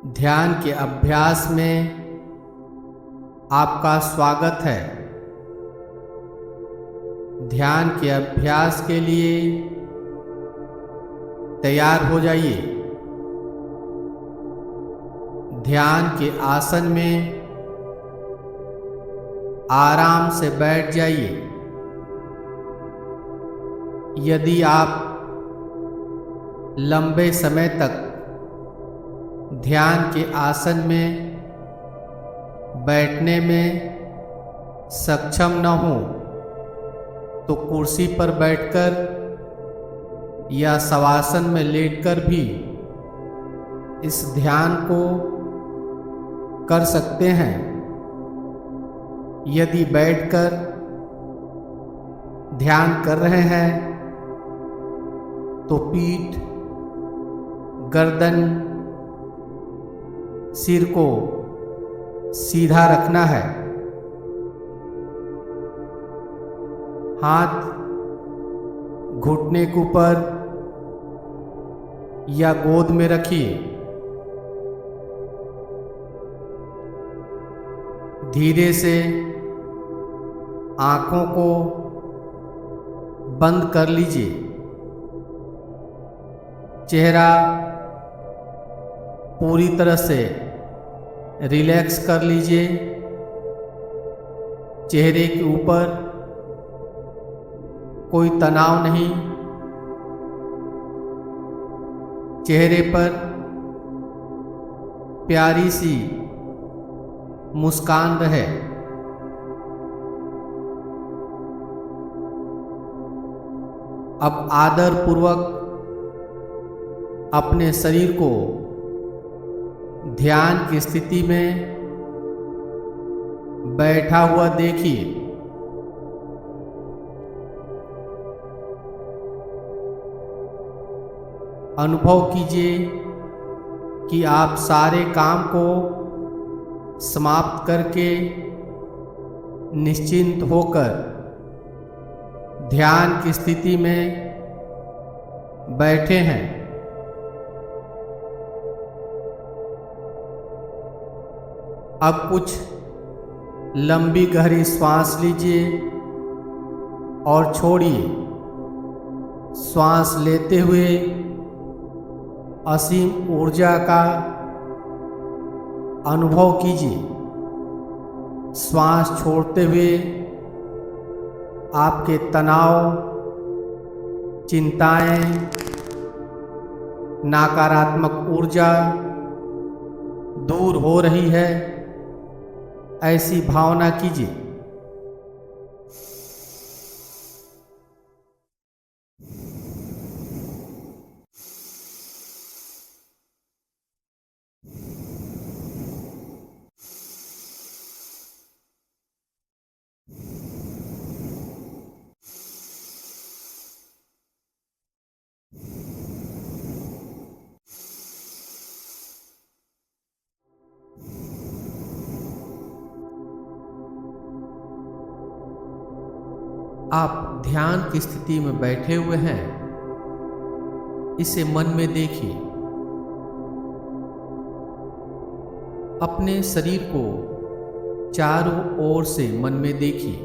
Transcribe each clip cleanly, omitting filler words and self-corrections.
ध्यान के अभ्यास में आपका स्वागत है। ध्यान के अभ्यास के लिए तैयार हो जाइए। ध्यान के आसन में आराम से बैठ जाइए। यदि आप लंबे समय तक ध्यान के आसन में बैठने में सक्षम न हो तो कुर्सी पर बैठकर या शवासन में लेटकर भी इस ध्यान को कर सकते हैं। यदि बैठकर ध्यान कर रहे हैं तो पीठ, गर्दन, सिर को सीधा रखना है। हाथ घुटने के ऊपर या गोद में रखिए। धीरे से आंखों को बंद कर लीजिए। चेहरा पूरी तरह से रिलैक्स कर लीजिए। चेहरे के ऊपर कोई तनाव नहीं। चेहरे पर प्यारी सी मुस्कान रहे। अब आदर पूर्वक अपने शरीर को ध्यान की स्थिति में बैठा हुआ देखिए। अनुभव कीजिए कि आप सारे काम को समाप्त करके निश्चिंत होकर ध्यान की स्थिति में बैठे हैं। अब कुछ लंबी गहरी सांस लीजिए और छोड़िए। श्वास लेते हुए असीम ऊर्जा का अनुभव कीजिए। श्वास छोड़ते हुए आपके तनाव, चिंताएं, नकारात्मक ऊर्जा दूर हो रही है, ऐसी भावना कीजिए। आप ध्यान की स्थिति में बैठे हुए हैं। इसे मन में देखिए। अपने शरीर को चारों ओर से मन में देखिए।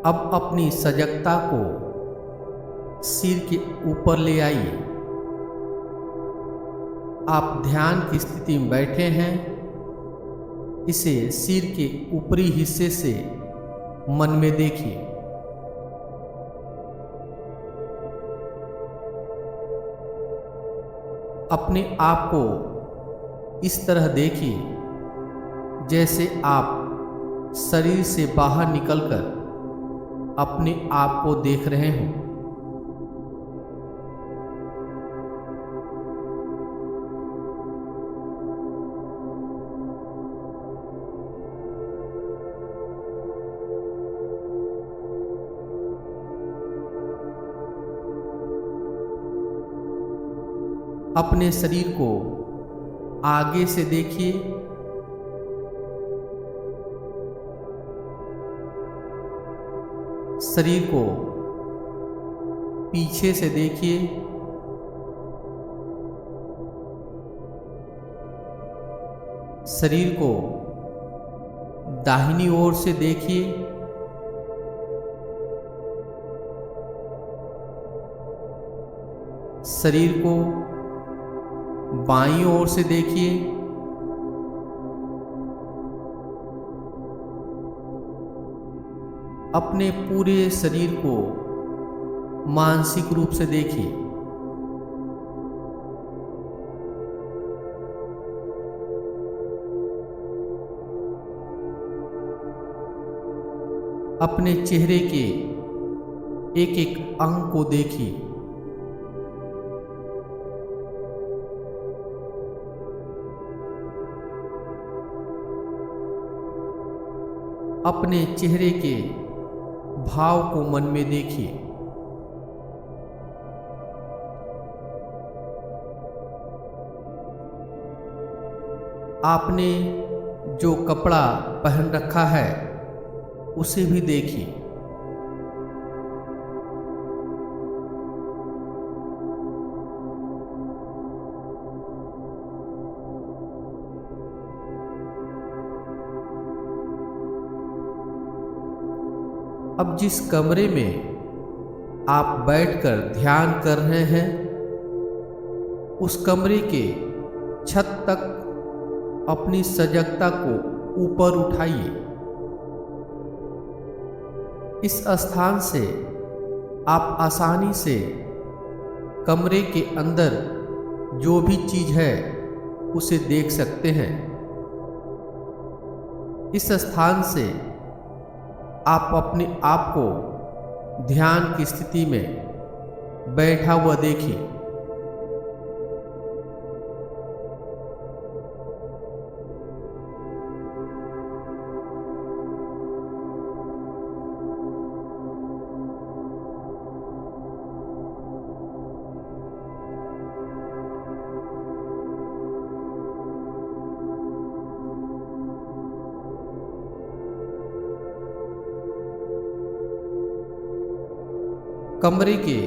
अब अपनी सजगता को सिर के ऊपर ले आइए। आप ध्यान की स्थिति में बैठे हैं। इसे सिर के ऊपरी हिस्से से मन में देखिए। अपने आप को इस तरह देखिए जैसे आप शरीर से बाहर निकलकर अपने आप को देख रहे हों। अपने शरीर को आगे से देखिए। शरीर को पीछे से देखिए। शरीर को दाहिनी ओर से देखिए। शरीर को बाईं ओर से देखिए। अपने पूरे शरीर को मानसिक रूप से देखिए। अपने चेहरे के एक एक अंग को देखिए। अपने चेहरे के भाव को मन में देखिए। आपने जो कपड़ा पहन रखा है उसे भी देखिए। अब जिस कमरे में आप बैठकर ध्यान कर रहे हैं उस कमरे के छत तक अपनी सजगता को ऊपर उठाइए। इस स्थान से आप आसानी से कमरे के अंदर जो भी चीज है उसे देख सकते हैं। इस स्थान से आप अपने आप को ध्यान की स्थिति में बैठा हुआ देखिए। कमरे के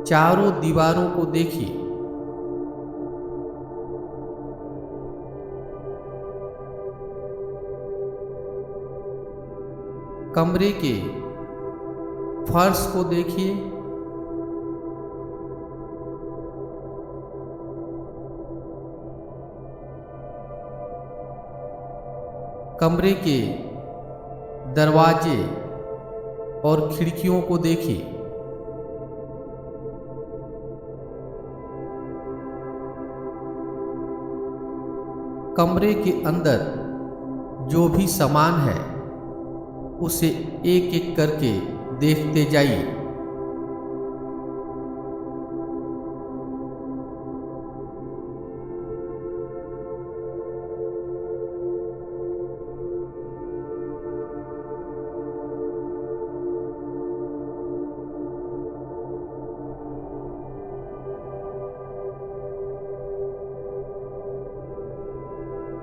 चारों दीवारों को देखिए। कमरे के फर्श को देखिए। कमरे के दरवाजे और खिड़कियों को देखिए। कमरे के अंदर जो भी सामान है उसे एक एक करके देखते जाइए।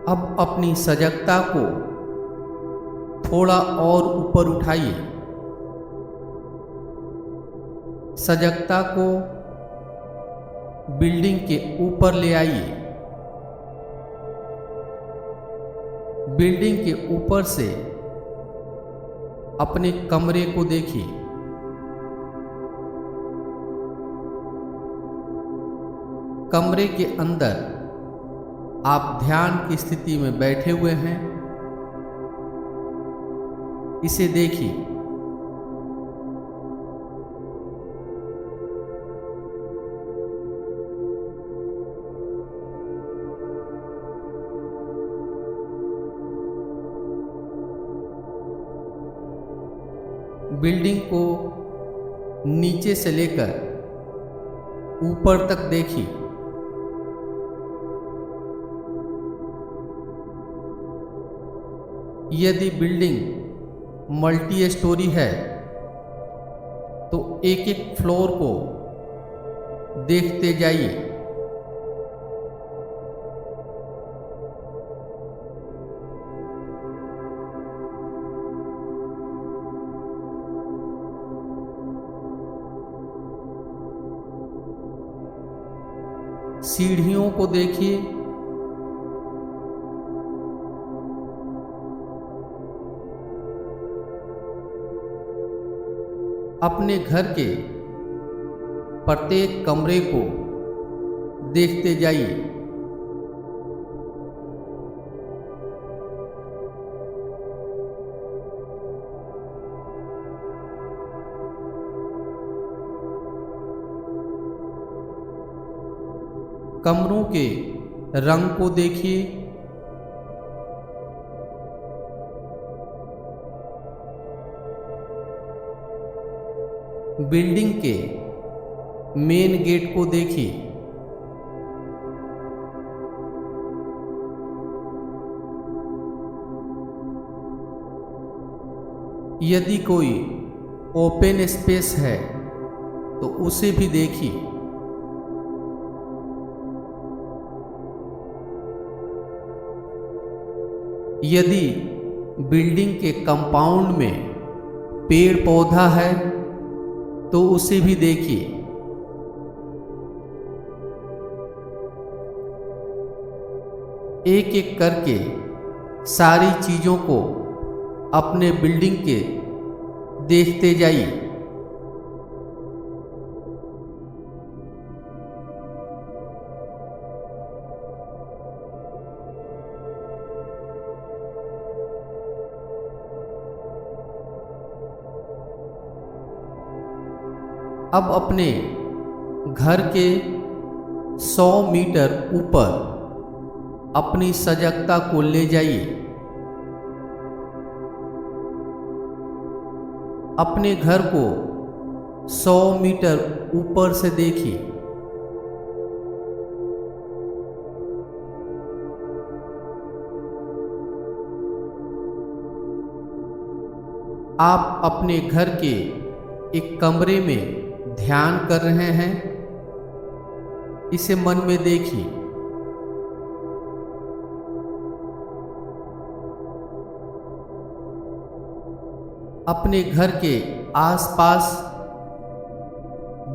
अब अपनी सजगता को थोड़ा और ऊपर उठाइए। सजगता को बिल्डिंग के ऊपर ले आइए। बिल्डिंग के ऊपर से अपने कमरे को देखिए। कमरे के अंदर आप ध्यान की स्थिति में बैठे हुए हैं, इसे देखिए। बिल्डिंग को नीचे से लेकर ऊपर तक देखिए। यदि बिल्डिंग मल्टी स्टोरी है तो एक एक फ्लोर को देखते जाइए। सीढ़ियों को देखिए। अपने घर के प्रत्येक कमरे को देखते जाइए। कमरों के रंग को देखिए। बिल्डिंग के मेन गेट को देखिए। यदि कोई ओपन स्पेस है तो उसे भी देखिए। यदि बिल्डिंग के कंपाउंड में पेड़ पौधा है तो उसे भी देखिए। एक एक करके सारी चीजों को अपने बिल्डिंग के देखते जाइए। अब अपने घर के 100 मीटर ऊपर अपनी सजगता को ले जाइए। अपने घर को 100 मीटर ऊपर से देखिए। आप अपने घर के एक कमरे में ध्यान कर रहे हैं, इसे मन में देखिए। अपने घर के आसपास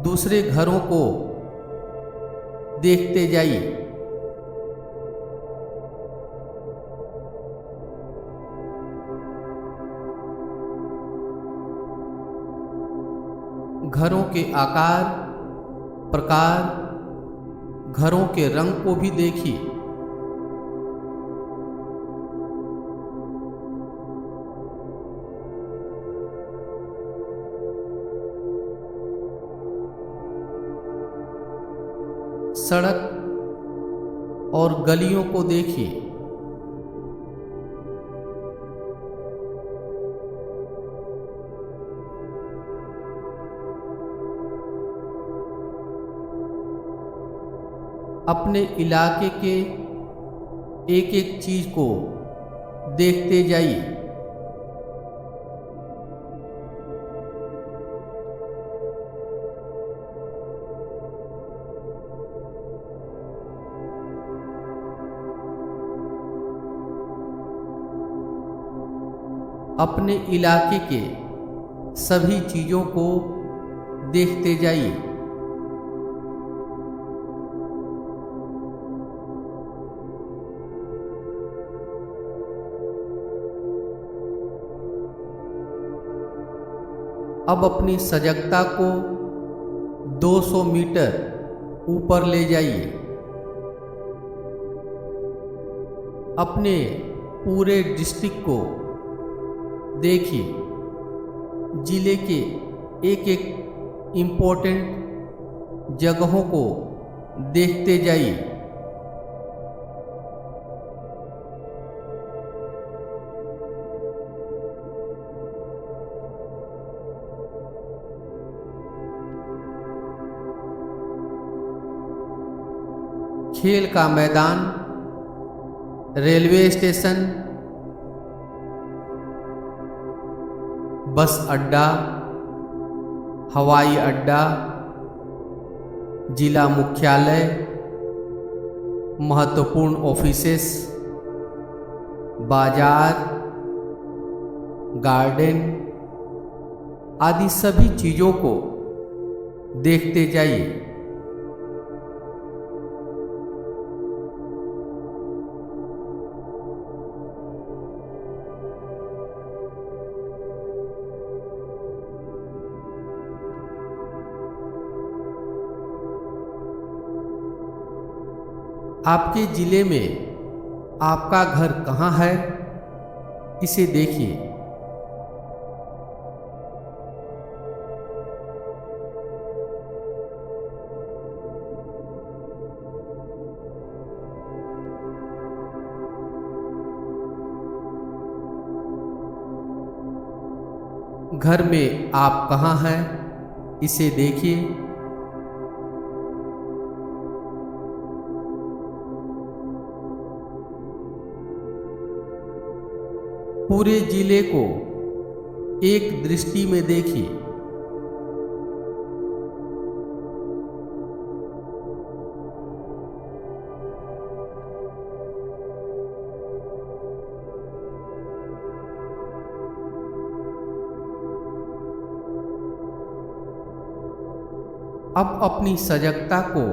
दूसरे घरों को देखते जाइए। घरों के आकार, प्रकार, घरों के रंग को भी देखिए। सड़क और गलियों को देखिए। अपने इलाके के एक एक चीज को देखते जाइए। अपने इलाके के सभी चीजों को देखते जाइए। अब अपनी सजगता को 200 मीटर ऊपर ले जाइए। अपने पूरे डिस्ट्रिक्ट को देखिए। जिले के एक एक इम्पोर्टेंट जगहों को देखते जाइए। खेल का मैदान, रेलवे स्टेशन, बस अड्डा, हवाई अड्डा, जिला मुख्यालय, महत्वपूर्ण ऑफिसेस, बाजार, गार्डन आदि सभी चीजों को देखते जाइए। आपके जिले में आपका घर कहाँ है, इसे देखिए। घर में आप कहाँ हैं, इसे देखिए। पूरे जिले को एक दृष्टि में देखिए। अब अपनी सजगता को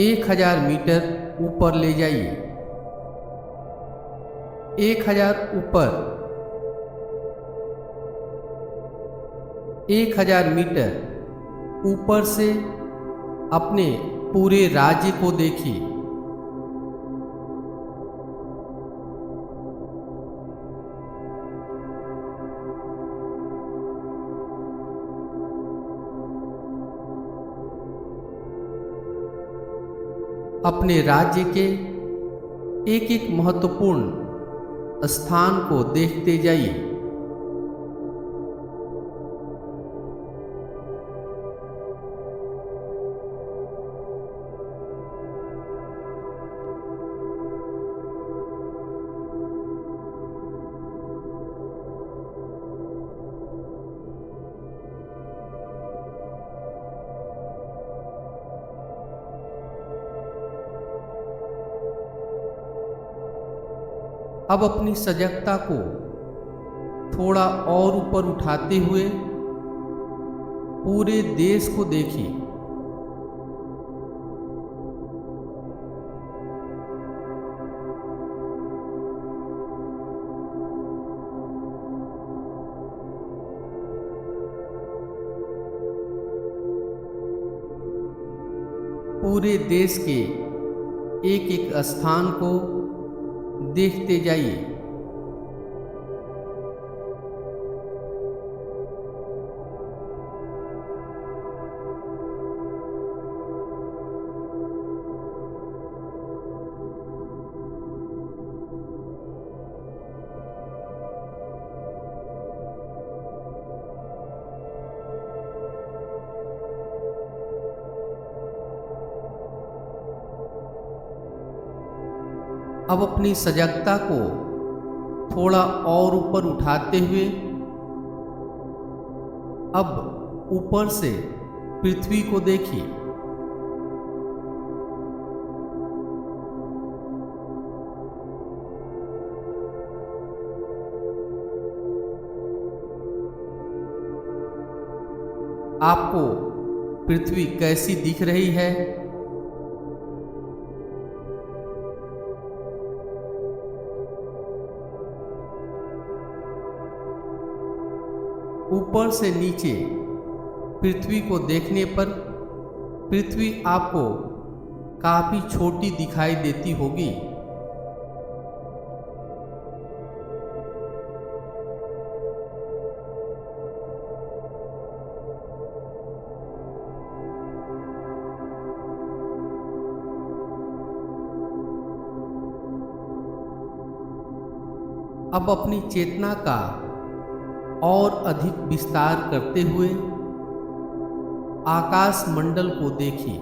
1000 मीटर ऊपर ले जाइए। 1000 ऊपर, 1000 मीटर ऊपर से अपने पूरे राज्य को देखिए। अपने राज्य के एक एक महत्वपूर्ण स्थान को देखते जाइए। अब अपनी सजगता को थोड़ा और ऊपर उठाते हुए पूरे देश को देखिए। पूरे देश के एक एक स्थान को देखते जाइए। अब अपनी सजगता को थोड़ा और ऊपर उठाते हुए अब ऊपर से पृथ्वी को देखिए। आपको पृथ्वी कैसी दिख रही है? ऊपर से नीचे पृथ्वी को देखने पर पृथ्वी आपको काफी छोटी दिखाई देती होगी। अब अपनी चेतना का और अधिक विस्तार करते हुए आकाश मंडल को देखिए।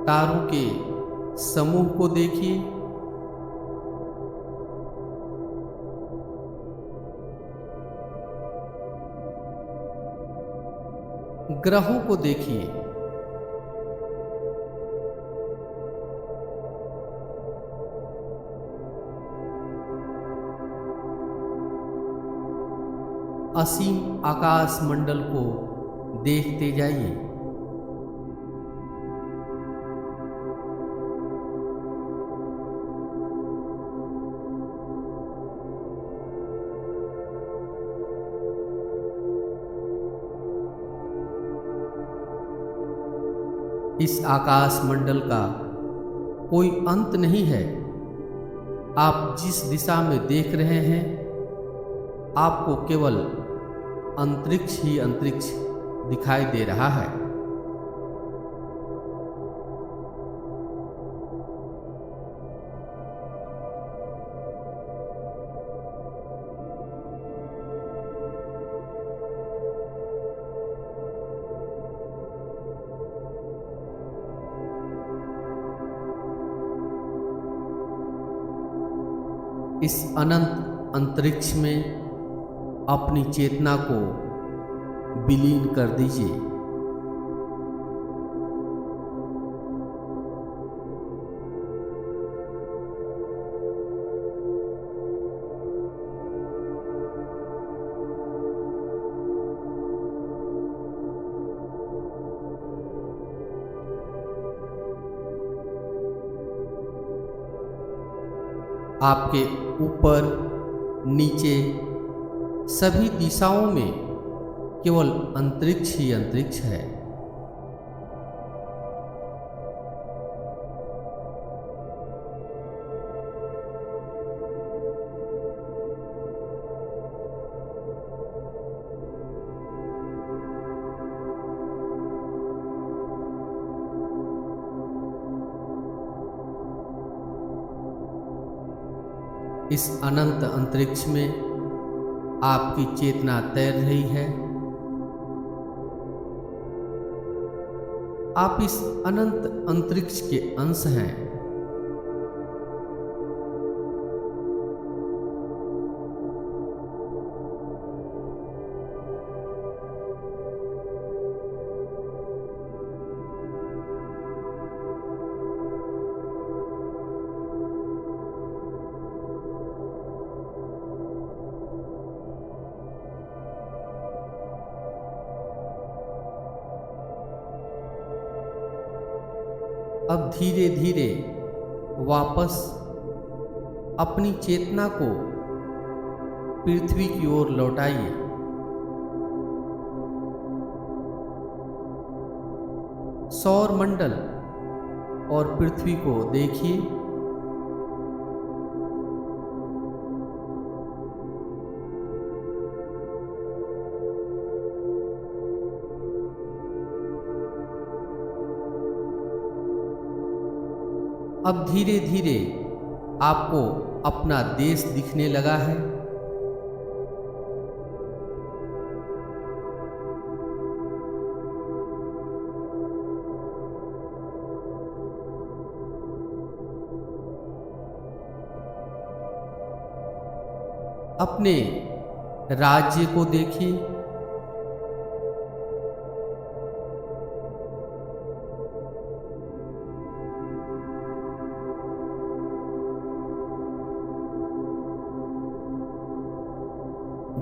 तारों के समूह को देखिए। ग्रहों को देखिए। असीम आकाश मंडल को देखते जाइए। इस आकाश मंडल का कोई अंत नहीं है। आप जिस दिशा में देख रहे हैं, आपको केवल अंतरिक्ष ही अंतरिक्ष दिखाई दे रहा है। इस अनंत अंतरिक्ष में अपनी चेतना को विलीन कर दीजिए। आपके ऊपर नीचे सभी दिशाओं में केवल अंतरिक्ष ही अंतरिक्ष है। इस अनंत अंतरिक्ष में आपकी चेतना तैर रही है। आप इस अनंत अंतरिक्ष के अंश हैं। अब धीरे धीरे वापस अपनी चेतना को पृथ्वी की ओर लौटाइए। सौर मंडल और पृथ्वी को देखिए। अब धीरे धीरे आपको अपना देश दिखने लगा है। अपने राज्य को देखिए।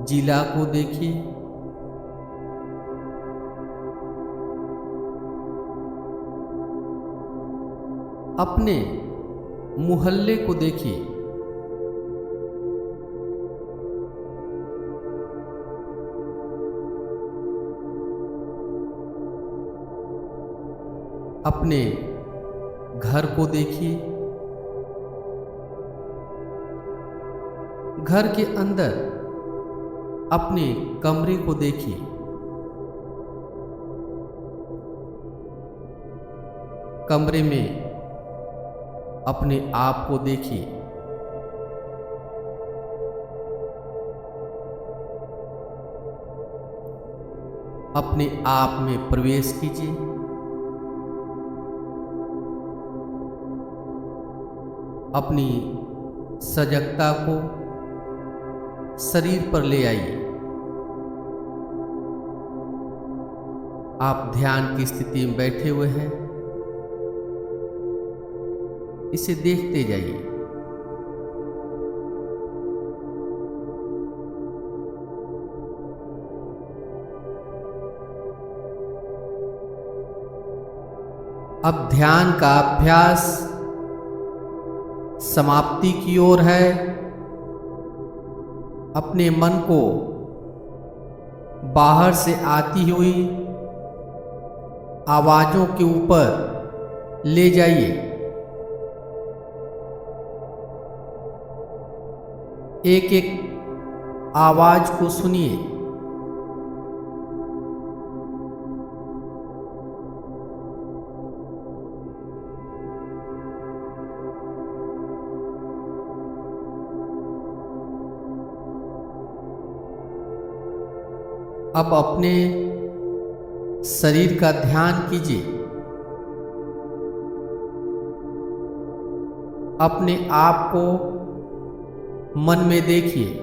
जिला को देखिए। अपने मोहल्ले को देखिए। अपने घर को देखिए। घर के अंदर अपने कमरे को देखिए। कमरे में अपने आप को देखिए। अपने आप में प्रवेश कीजिए। अपनी सजगता को शरीर पर ले आइए। आप ध्यान की स्थिति में बैठे हुए हैं। इसे देखते जाइए। अब ध्यान का अभ्यास समाप्ति की ओर है। अपने मन को बाहर से आती हुई आवाज़ों के ऊपर ले जाइए। एक एक आवाज़ को सुनिए। अब अपने शरीर का ध्यान कीजिए। अपने आप को मन में देखिए।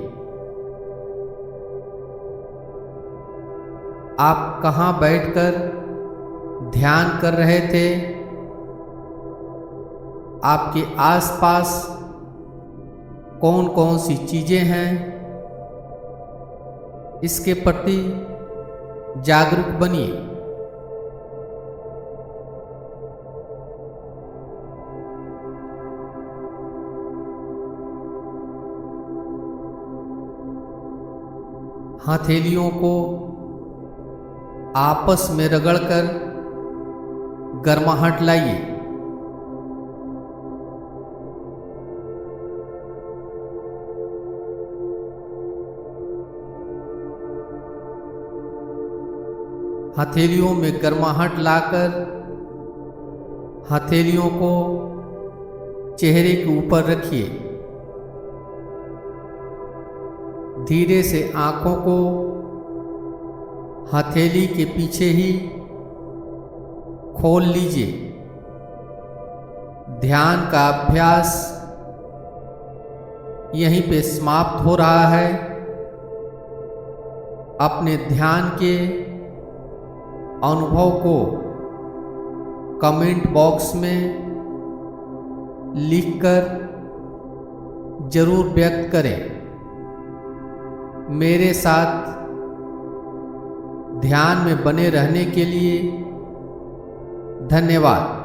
आप कहाँ बैठकर ध्यान कर रहे थे? आपके आसपास कौन कौन सी चीजें हैं? इसके प्रति जागरूक बनिए। हथेलियों को आपस में रगड़कर गर्माहट लाइए। हथेलियों में गर्माहट लाकर हथेलियों को चेहरे के ऊपर रखिए। धीरे से आंखों को हथेली के पीछे ही खोल लीजिए। ध्यान का अभ्यास यहीं पे समाप्त हो रहा है। अपने ध्यान के अनुभव को कमेंट बॉक्स में लिखकर जरूर व्यक्त करें। मेरे साथ ध्यान में बने रहने के लिए धन्यवाद।